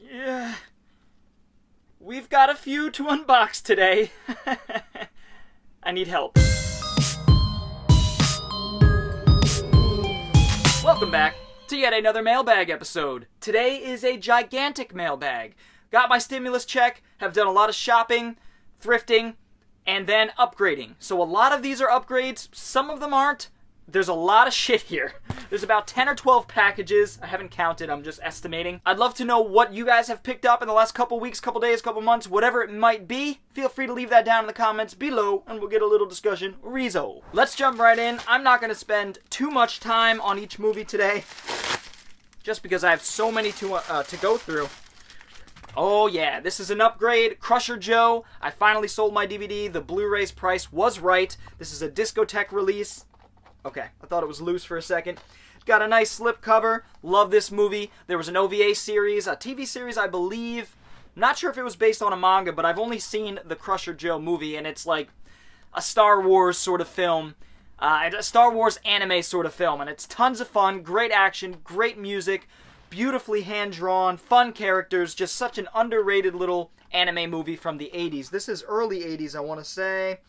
Yeah. We've got a few to unbox today. I need help. Welcome back to yet another mailbag episode. Today is a gigantic mailbag. Got my stimulus check, have done a lot of shopping, thrifting, and then upgrading. So a lot of these are upgrades, some of them aren't. There's a lot of shit here. There's about 10 or 12 packages. I haven't counted, I'm just estimating. I'd love to know what you guys have picked up in the last couple weeks, couple days, couple months, whatever it might be. Feel free to leave that down in the comments below, and we'll get a little discussion. Rezo. Let's jump right in. I'm not going to spend too much time on each movie today, just because I have so many to go through. Oh yeah, this is an upgrade. Crusher Joe. I finally sold my DVD. The Blu-ray's price was right. This is a Discotek release. Okay, I thought it was loose for a second. Got a nice slip cover. Love this movie. There was an OVA series, a TV series, I believe. Not sure if it was based on a manga, but I've only seen the Crusher Joe movie, and it's like a Star Wars sort of film. A Star Wars anime sort of film, and it's tons of fun, great action, great music, beautifully hand-drawn, fun characters, just such an underrated little anime movie from the 80s. This is early 80s, I want to say.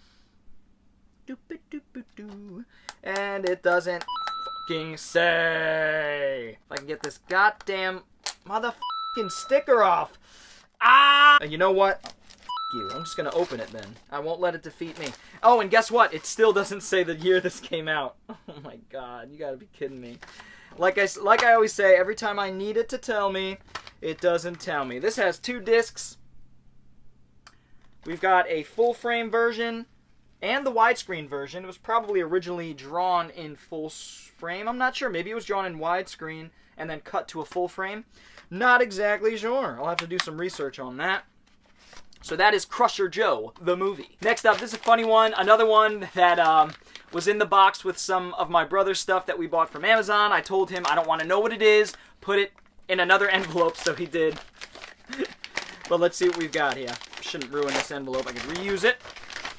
And it doesn't fucking say. If I can get this goddamn motherfucking sticker off. Ah! You know what? F you. I'm just gonna open it then. I won't let it defeat me. Oh, and guess what? It still doesn't say the year this came out. Oh my god, you gotta be kidding me. Like I always say, every time I need it to tell me, it doesn't tell me. This has 2 discs. We've got a full frame version and the widescreen version. It was probably originally drawn in full frame. I'm not sure. Maybe it was drawn in widescreen and then cut to a full frame. Not exactly sure. I'll have to do some research on that. So that is Crusher Joe, the movie. Next up, this is a funny one. Another one that was in the box with some of my brother's stuff that we bought from Amazon. I told him I don't want to know what it is. Put it in another envelope, so he did. But let's see what we've got here. Shouldn't ruin this envelope. I can reuse it.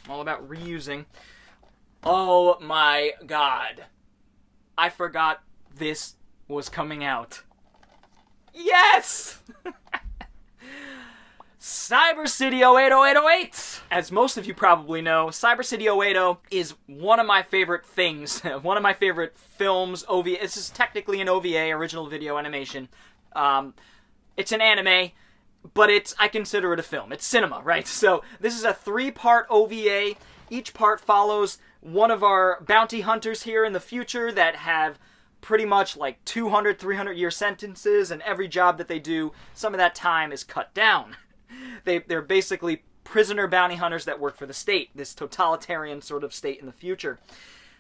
I'm all about reusing. Oh my god. I forgot this was coming out. Yes! Cyber City 080808! As most of you probably know, Cyber City 080 is one of my favorite things. One of my favorite films, OVA. This is technically an OVA, original video animation. It's an anime, but I consider it a film. It's cinema, right? So this is a 3-part OVA. Each part follows one of our bounty hunters here in the future that have pretty much like 200, 300-year sentences, and every job that they do, some of that time is cut down. They're basically prisoner bounty hunters that work for the state, this totalitarian sort of state in the future.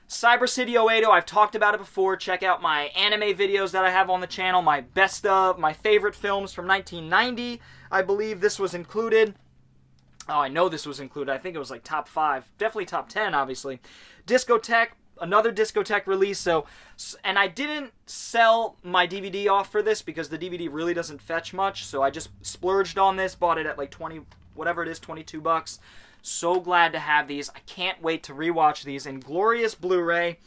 Cyber City 080, I've talked about it before. Check out my anime videos that I have on the channel, my best of, my favorite films from 1990. I believe this was included. Oh, I know this was included. I think it was like top 5. Definitely top 10, obviously. Discotek, another Discotek release. And I didn't sell my DVD off for this because the DVD really doesn't fetch much. So I just splurged on this, bought it at like 20, whatever it is, 22 bucks. So glad to have these. I can't wait to rewatch these in glorious Blu-ray.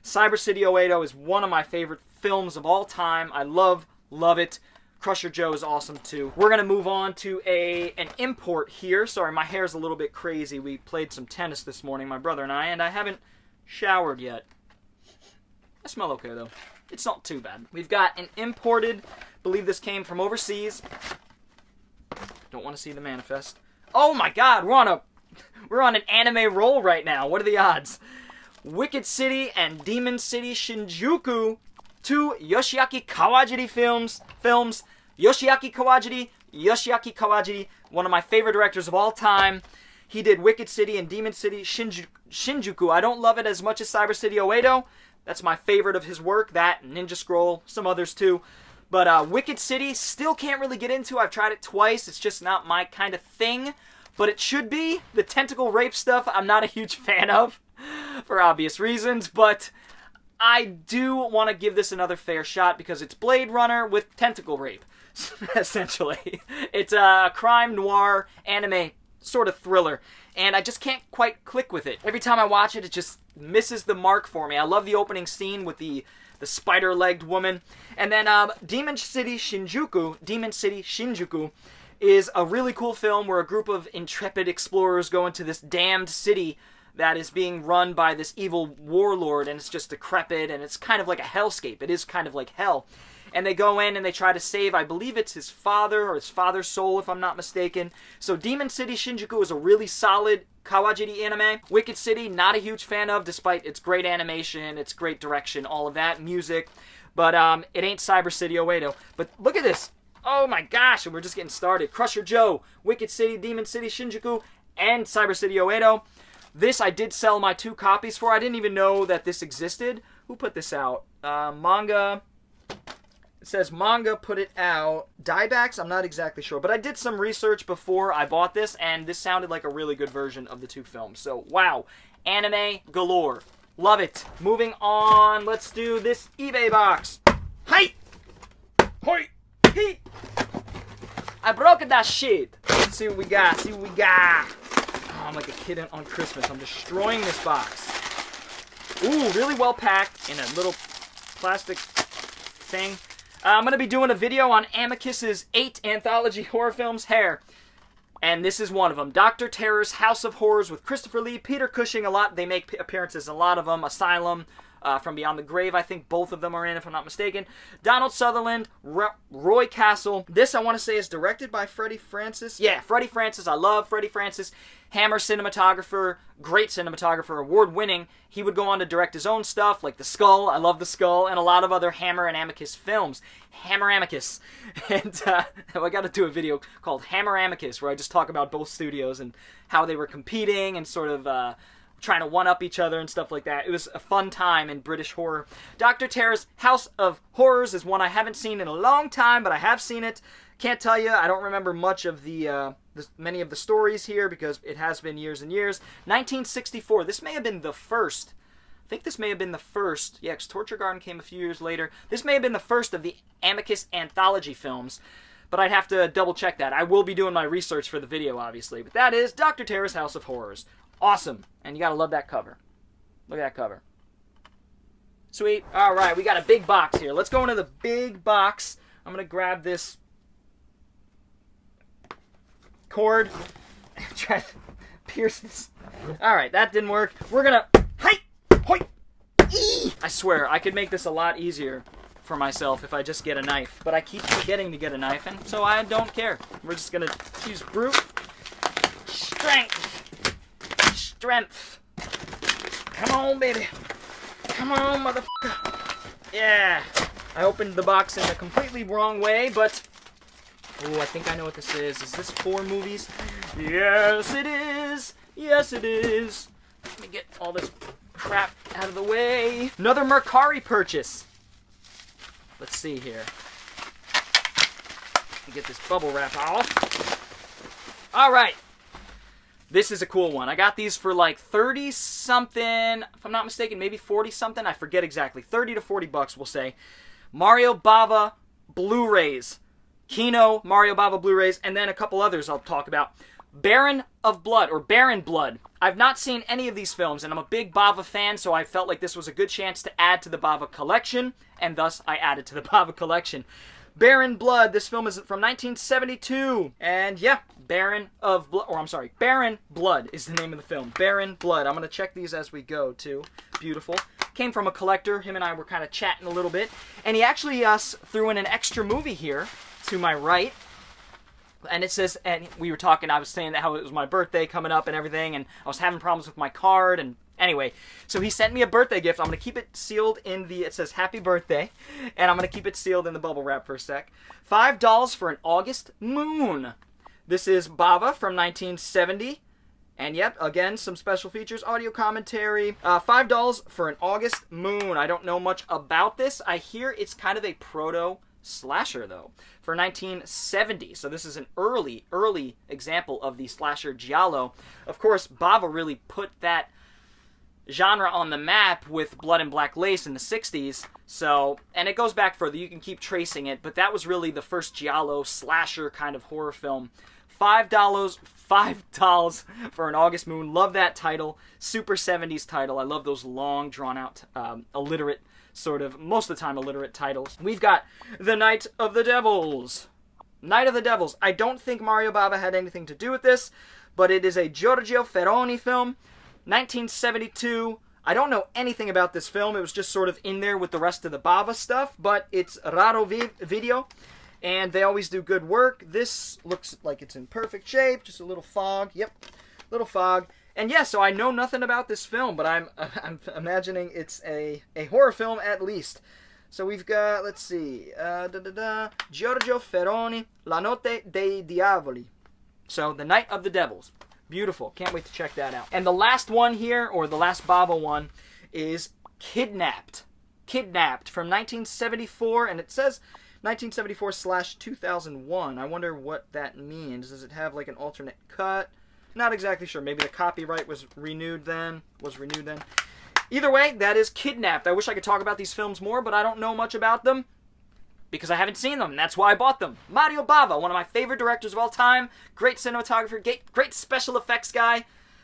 Cyber City 080 is one of my favorite films of all time. I love it. Crusher Joe is awesome too. We're going to move on to an import here. Sorry, my hair's a little bit crazy. We played some tennis this morning, my brother and I haven't showered yet. I smell okay though. It's not too bad. We've got an imported, believe this came from overseas. Don't want to see the manifest. Oh my god, we're on an anime roll right now. What are the odds? Wicked City and Demon City Shinjuku, 2 Yoshiaki Kawajiri films. Yoshiaki Kawajiri, one of my favorite directors of all time. He did Wicked City and Demon City Shinjuku. I don't love it as much as Cyber City 080. That's my favorite of his work. That, Ninja Scroll, some others too. But Wicked City, still can't really get into. I've tried it twice. It's just not my kind of thing. But it should be. The tentacle rape stuff, I'm not a huge fan of, for obvious reasons. But I do want to give this another fair shot because it's Blade Runner with tentacle rape, essentially. It's a crime noir anime sort of thriller, and I just can't quite click with it. Every time I watch it, it just misses the mark for me. I love the opening scene with the the spider-legged woman. And then Demon City Shinjuku is a really cool film where a group of intrepid explorers go into this damned city that is being run by this evil warlord, and it's just decrepit, and it's kind of like a hellscape. It is kind of like hell. And they go in and they try to save, I believe it's his father or his father's soul, if I'm not mistaken. So Demon City Shinjuku is a really solid Kawajiri anime. Wicked City, not a huge fan of, despite its great animation, its great direction, all of that, music. But it ain't Cyber City Oedo. But look at this. Oh my gosh, and we're just getting started. Crusher Joe, Wicked City, Demon City Shinjuku, and Cyber City Oedo. This I did sell my 2 copies for. I didn't even know that this existed. Who put this out? Manga. It says Manga put it out. Diebax? I'm not exactly sure. But I did some research before I bought this, and this sounded like a really good version of the 2 films. So, wow. Anime galore. Love it. Moving on. Let's do this eBay box. Hi! Hoi! Hey! I broke that shit. Let's see what we got. See what we got. Oh, I'm like a kid on Christmas. I'm destroying this box. Ooh, really well packed in a little plastic thing. I'm going to be doing a video on Amicus's 8 anthology horror films, Hair. And this is one of them. Dr. Terror's House of Horrors with Christopher Lee, Peter Cushing, they make appearances in a lot of them. Asylum, From Beyond the Grave, I think both of them are in, if I'm not mistaken. Donald Sutherland, Roy Castle. This, I want to say, is directed by Freddie Francis. Yeah, Freddie Francis. I love Freddie Francis. Hammer cinematographer, great cinematographer, award-winning. He would go on to direct his own stuff, like The Skull, I love The Skull, and a lot of other Hammer and Amicus films. Hammer Amicus. And I got to do a video called Hammer Amicus, where I just talk about both studios and how they were competing and sort of trying to one-up each other and stuff like that. It was a fun time in British horror. Dr. Terror's House of Horrors is one I haven't seen in a long time, but I have seen it. Can't tell you, I don't remember much of many of the stories here because it has been years and years. 1964, this may have been the first. I think this may have been the first. Yeah, because Torture Garden came a few years later. This may have been the first of the Amicus anthology films, but I'd have to double check that. I will be doing my research for the video, obviously. But that is Dr. Terror's House of Horrors. Awesome. And you gotta love that cover. Look at that cover. Sweet. Alright, we got a big box here. Let's go into the big box. I'm gonna grab this cord and try to pierce this. Alright, that didn't work. We're gonna... Hi! Hoi! Eee! I swear, I could make this a lot easier for myself if I just get a knife. But I keep forgetting to get a knife, and so I don't care. We're just gonna use brute strength. Strength. Come on, baby. Come on, motherfucker. Yeah. I opened the box in a completely wrong way, but... Oh, I think I know what this is. Is this 4 movies? Yes, it is. Yes, it is. Let me get all this crap out of the way. Another Mercari purchase. Let's see here. Let me get this bubble wrap off. All right. This is a cool one. I got these for like 30-something, if I'm not mistaken, maybe 40-something. I forget exactly. 30 to 40 bucks, we'll say. Mario Bava Blu-rays. Kino, Mario Bava Blu-rays, and then a couple others I'll talk about. Baron of Blood, or Baron Blood. I've not seen any of these films, and I'm a big Bava fan, so I felt like this was a good chance to add to the Bava collection, and thus I added to the Bava collection. Baron Blood, this film is from 1972, and yeah, Baron Blood is the name of the film. Baron Blood. I'm going to check these as we go, too. Beautiful. Came from a collector. Him and I were kind of chatting a little bit, and he actually threw in an extra movie here to my right. And it says, and we were talking, I was saying that how it was my birthday coming up and everything, and I was having problems with my card, and anyway, so he sent me a birthday gift. I'm going to keep it sealed in it says happy birthday, and I'm going to keep it sealed in the bubble wrap for a sec. $5 for an August moon. This is Bava from 1970, and yep, again, some special features, audio commentary. $5 for an August moon. I don't know much about this. I hear it's kind of a proto-slasher, though, for 1970. So this is an early example of the slasher giallo. Of course, Bava really put that genre on the map with Blood and Black Lace in the 60s. So, and it goes back further. You can keep tracing it, but that was really the first giallo slasher kind of horror film. $5 for an August moon. Love that title. Super 70s title. I love those long, drawn-out, illiterate sort of, most of the time, illiterate titles. We've got The Night of the Devils. Night of the Devils. I don't think Mario Bava had anything to do with this, but it is a Giorgio Ferroni film, 1972. I don't know anything about this film. It was just sort of in there with the rest of the Bava stuff, but it's Raro Video, and they always do good work. This looks like it's in perfect shape, just a little fog. Yep, little fog. And yeah, so I know nothing about this film, but I'm imagining it's a horror film at least. So we've got, let's see, Giorgio Ferroni, La Notte dei Diavoli. So, The Night of the Devils. Beautiful. Can't wait to check that out. And the last one here, or the last Bava one, is Kidnapped. Kidnapped from 1974, and it says 1974/2001. I wonder what that means. Does it have like an alternate cut? Not exactly sure. Maybe the copyright was renewed then. Either way, that is Kidnapped. I wish I could talk about these films more, but I don't know much about them because I haven't seen them, and that's why I bought them. Mario Bava, one of my favorite directors of all time, great cinematographer, great special effects guy.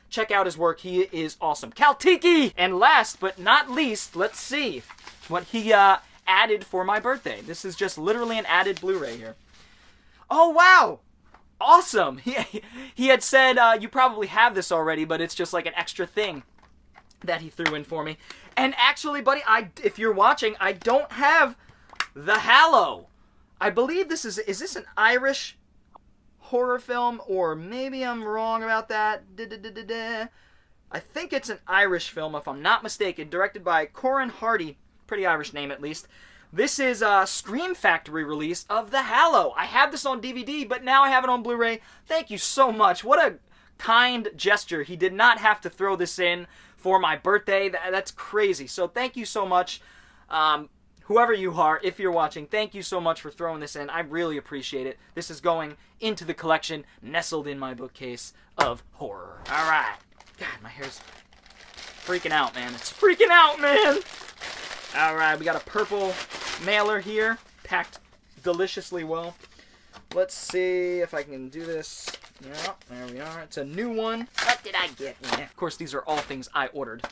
Check out his work. He is awesome. Kaltiki! And last but not least, let's see what he added for my birthday. This is just literally an added Blu-ray here. Oh, wow! Awesome! He had said, you probably have this already, but it's just like an extra thing that he threw in for me. And actually, buddy, if you're watching, I don't have The Hallow. I believe this is this an Irish horror film? Or maybe I'm wrong about that. I think it's an Irish film, if I'm not mistaken. Directed by Corin Hardy. Pretty Irish name, at least. This is a Scream Factory release of The Hallow. I have this on DVD, but now I have it on Blu-ray. Thank you so much. What a kind gesture. He did not have to throw this in for my birthday. That's crazy. So thank you so much. Whoever you are, if you're watching, thank you so much for throwing this in. I really appreciate it. This is going into the collection, nestled in my bookcase of horror. All right. God, my hair's freaking out, man. It's freaking out, man. All right, we got a purple mailer here, packed deliciously well. Let's see if I can do this. Yeah, there we are. It's a new one. What did I get? Yeah, of course, these are all things I ordered.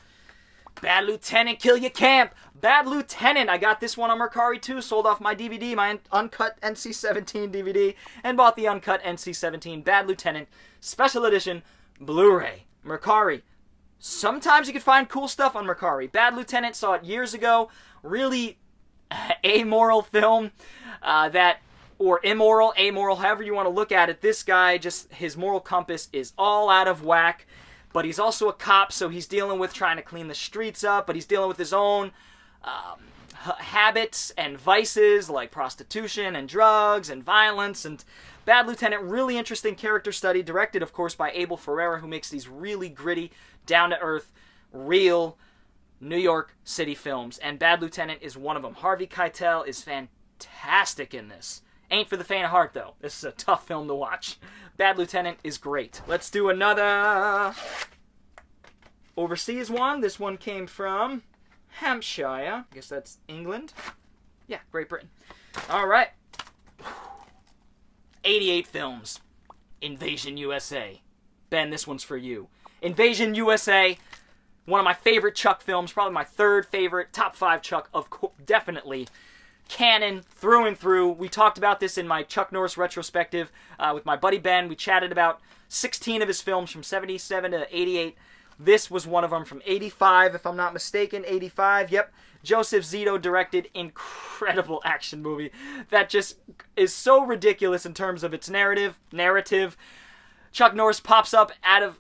Bad Lieutenant, Kill Your Camp. Bad Lieutenant. I got this one on Mercari too. Sold off my DVD, my uncut NC-17 DVD, and bought the uncut NC-17 Bad Lieutenant Special Edition Blu-ray. Mercari. Sometimes you can find cool stuff on Mercari. Bad Lieutenant, saw it years ago. Really amoral film or immoral, amoral, however you want to look at it. This guy, just his moral compass is all out of whack. But he's also a cop, so he's dealing with trying to clean the streets up, but he's dealing with his own habits and vices like prostitution and drugs and violence. And Bad Lieutenant, really interesting character study, directed, of course, by Abel Ferrara, who makes these really gritty, down-to-earth, real New York City films. And Bad Lieutenant is one of them. Harvey Keitel is fantastic in this. Ain't for the faint of heart, though. This is a tough film to watch. Bad Lieutenant is great. Let's do another overseas one. This one came from Hampshire. I guess that's England. Yeah, Great Britain. All right. 88 films. Invasion USA. Ben, this one's for you. Invasion USA, one of my favorite Chuck films, probably my third favorite, top 5 Chuck, definitely. Canon through and through. We talked about this in my Chuck Norris retrospective with my buddy Ben. We chatted about 16 of his films from 77 to 88. This was one of them from 85, if I'm not mistaken. 85, yep. Joseph Zito directed, incredible action movie that just is so ridiculous in terms of its narrative. Chuck Norris pops up out of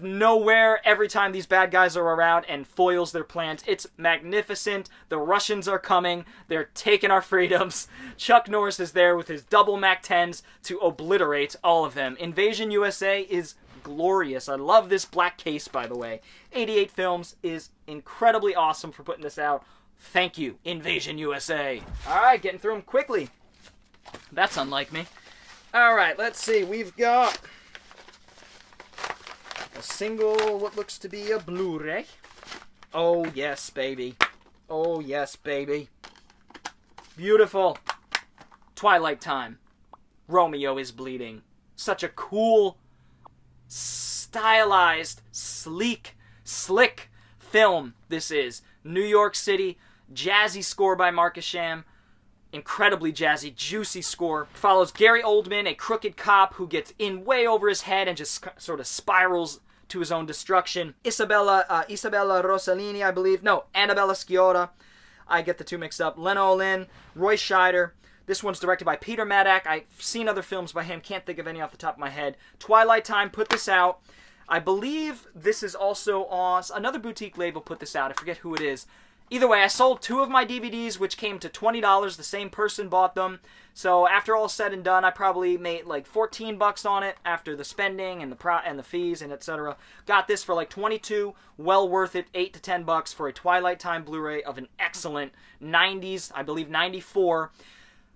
nowhere every time these bad guys are around and foils their plans. It's magnificent. The Russians are coming. They're taking our freedoms. Chuck Norris is there with his double Mac-10s to obliterate all of them. Invasion USA is glorious. I love this black case, by the way. 88 Films is incredibly awesome for putting this out. Thank you, Invasion USA. All right, getting through them quickly. That's unlike me. All right, let's see. We've got a single, what looks to be a Blu-ray. Oh, yes, baby. Oh, yes, baby. Beautiful. Twilight Time. Romeo is Bleeding. Such a cool, stylized, sleek, slick film this is. New York City, Jazzy score by Marcus Sham. Incredibly jazzy, juicy score. Follows Gary Oldman, a crooked cop who gets in way over his head and just sort of spirals to his own destruction. Isabella Rossellini, I believe. No, Annabella Sciorra. I get the two mixed up. Leno Olin, Roy Scheider. This one's directed by Peter Maddock. I've seen other films by him. Can't think of any off the top of my head. Twilight Time put this out. I believe this is also on... Another boutique label put this out. I forget who it is. Either way, I sold 2 of my DVDs, which came to $20. The same person bought them. So after all said and done, I probably made like $14 on it after the spending and the fees and etc. Got this for like $22. Well worth it. $8 to $10 for a Twilight Time Blu-ray of an excellent 90s, I believe 94,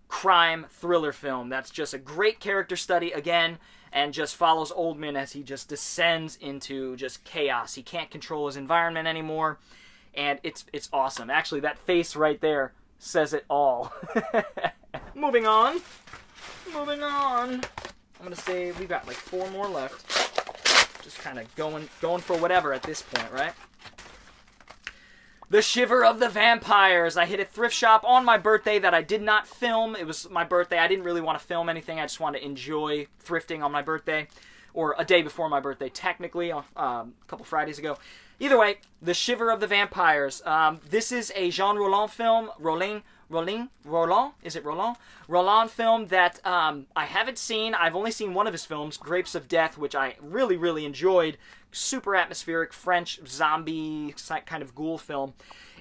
crime thriller film. That's just a great character study again, and just follows Oldman as he just descends into just chaos. He can't control his environment anymore. And it's awesome. Actually, that face right there says it all. Moving on. I'm gonna say we've got like 4 more left. Just kind of going for whatever at this point, right? The Shiver of the Vampires. I hit a thrift shop on my birthday that I did not film. It was my birthday. I didn't really want to film anything. I just wanted to enjoy thrifting on my birthday. Or a day before my birthday, technically, a couple Fridays ago. Either way, The Shiver of the Vampires. This is a Jean Roland film. Roland? Is it Roland? Roland film that I haven't seen. I've only seen one of his films, Grapes of Death, which I really, really enjoyed. Super atmospheric, French zombie kind of ghoul film.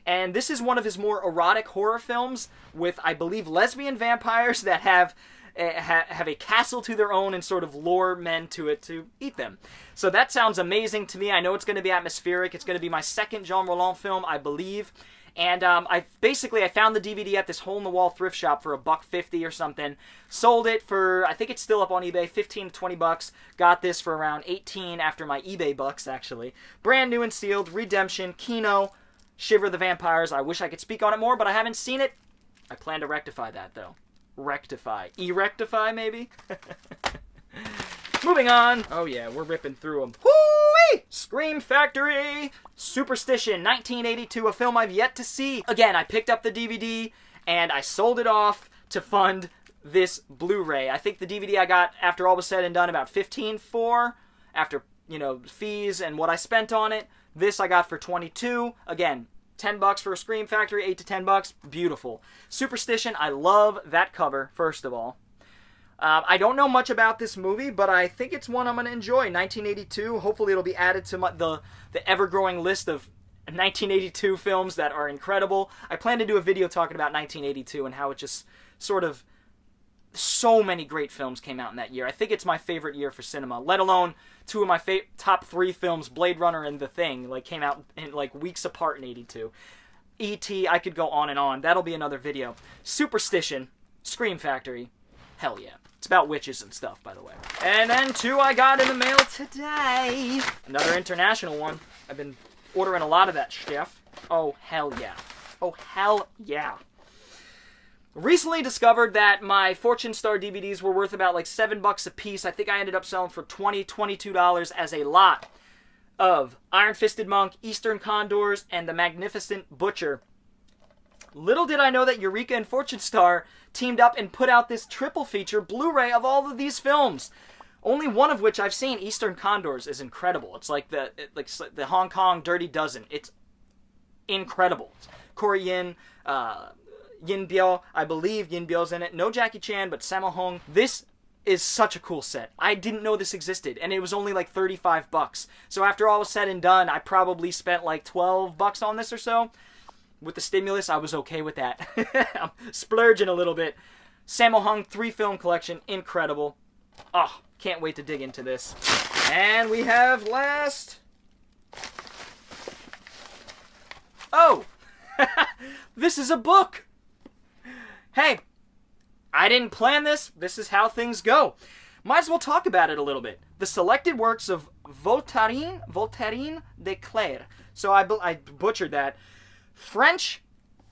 And this is one of his more erotic horror films with, I believe, lesbian vampires that have a castle to their own and sort of lure men to it to eat them. So that sounds amazing to me. I know it's going to be atmospheric. It's going to be my second Jean Roland film, I believe. And I found the DVD at this hole-in-the-wall thrift shop for $1.50 or something. Sold it for, I think it's still up on eBay, $15 to $20. Got this for around $18 after my eBay bucks, actually. Brand new and sealed. Redemption, Kino, Shiver the Vampires. I wish I could speak on it more, but I haven't seen it. I plan to rectify that, though. Rectify, maybe? Moving on. Oh yeah, we're ripping through them. Whoo-wee! Scream Factory! Superstition, 1982, a film I've yet to see. Again, I picked up the DVD, and I sold it off to fund this Blu-ray. I think the DVD I got, after all was said and done, about $15 for, after, fees and what I spent on it. This I got for $22. Again, $10 for a Scream Factory, $8 to $10. Beautiful. Superstition, I love that cover, first of all. I don't know much about this movie, but I think it's one I'm going to enjoy. 1982. Hopefully it'll be added to the ever-growing list of 1982 films that are incredible. I plan to do a video talking about 1982 and how it just sort of... So many great films came out in that year. I think it's my favorite year for cinema, let alone 2 of my top 3 films, Blade Runner and The Thing, came out in weeks apart in 82. E.T., I could go on and on. That'll be another video. Superstition, Scream Factory, hell yeah. It's about witches and stuff, by the way. And then 2 I got in the mail today. Another international one. I've been ordering a lot of that stuff. Oh, hell yeah. Oh, hell yeah. Recently discovered that my Fortune Star DVDs were worth about $7 a piece. I think I ended up selling for $20, $22 as a lot of Iron Fisted Monk, Eastern Condors, and The Magnificent Butcher. Little did I know that Eureka and Fortune Star teamed up and put out this triple feature Blu-ray of all of these films. Only one of which I've seen, Eastern Condors, is incredible. It's like the Hong Kong Dirty Dozen. It's incredible. Corey Yin, Yin Biao, I believe Yin Biao's in it. No Jackie Chan, but Sammo Hung. This is such a cool set. I didn't know this existed, and it was only $35. So after all was said and done, I probably spent $12 on this or so. With the stimulus, I was okay with that. I'm splurging a little bit. Sammo Hung 3-film collection, incredible. Oh, can't wait to dig into this. And we have last... Oh! This is a book! Hey, I didn't plan this. This is how things go. Might as well talk about it a little bit. The selected works of Voltaire de Cleyre. So I butchered that. French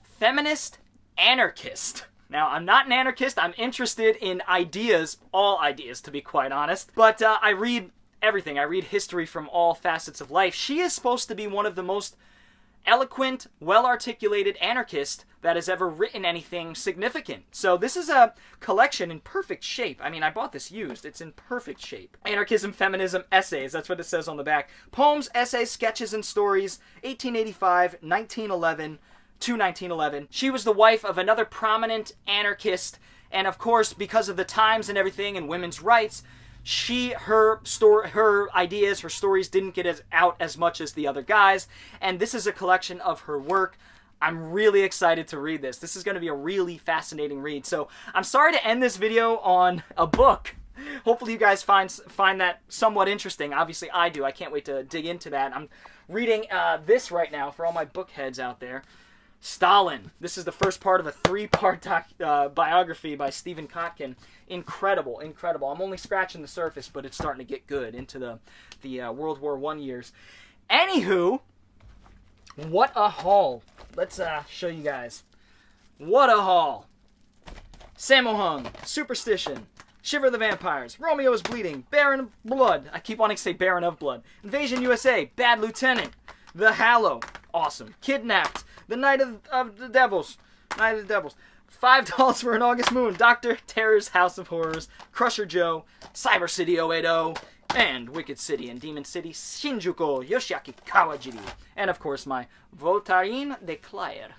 feminist anarchist. Now, I'm not an anarchist. I'm interested in ideas, all ideas, to be quite honest. But I read everything. I read history from all facets of life. She is supposed to be one of the most eloquent, well-articulated anarchist that has ever written anything significant. So this is a collection in perfect shape. I mean, I bought this used. It's in perfect shape. Anarchism, Feminism, Essays. That's what it says on the back. Poems, Essays, Sketches, and Stories, 1885, 1911 to 1911. She was the wife of another prominent anarchist, and of course, because of the times and everything and women's rights, her ideas, her stories didn't get out as much as the other guys, and this is a collection of her work. I'm really excited to read this. This is going to be a really fascinating read. So I'm sorry to end this video on a book. Hopefully you guys find that somewhat interesting. Obviously I do. I can't wait to dig into that. I'm reading this right now for all my book heads out there. Stalin. This is the first part of a 3-part biography by Stephen Kotkin. Incredible, incredible. I'm only scratching the surface, but it's starting to get good into the World War I years. Anywho, what a haul. Let's show you guys. What a haul. Sammo Hung, Superstition, Shiver the Vampires, Romeo is Bleeding, Baron of Blood. I keep wanting to say Baron of Blood. Invasion USA, Bad Lieutenant, The Hallow. Awesome. Kidnapped, The Night of the Devils. Night of the Devils. $5 for an August Moon. Dr. Terror's House of Horrors. Crusher Joe. Cyber City 080. And Wicked City and Demon City. Shinjuku Yoshiaki Kawajiri. And of course my Voltaire de Claire.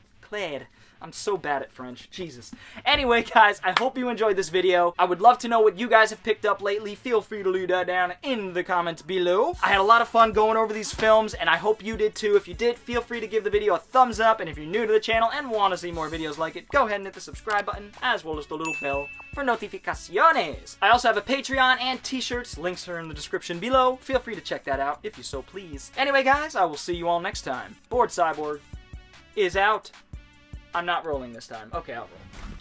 I'm so bad at French. Jesus. Anyway, guys, I hope you enjoyed this video. I would love to know what you guys have picked up lately. Feel free to leave that down in the comments below. I had a lot of fun going over these films, and I hope you did too. If you did, feel free to give the video a thumbs up, and if you're new to the channel and want to see more videos like it, go ahead and hit the subscribe button, as well as the little bell for notificaciones. I also have a Patreon and t-shirts. Links are in the description below. Feel free to check that out if you so please. Anyway, guys, I will see you all next time. Bored Cyborg is out. I'm not rolling this time. Okay, I'll roll.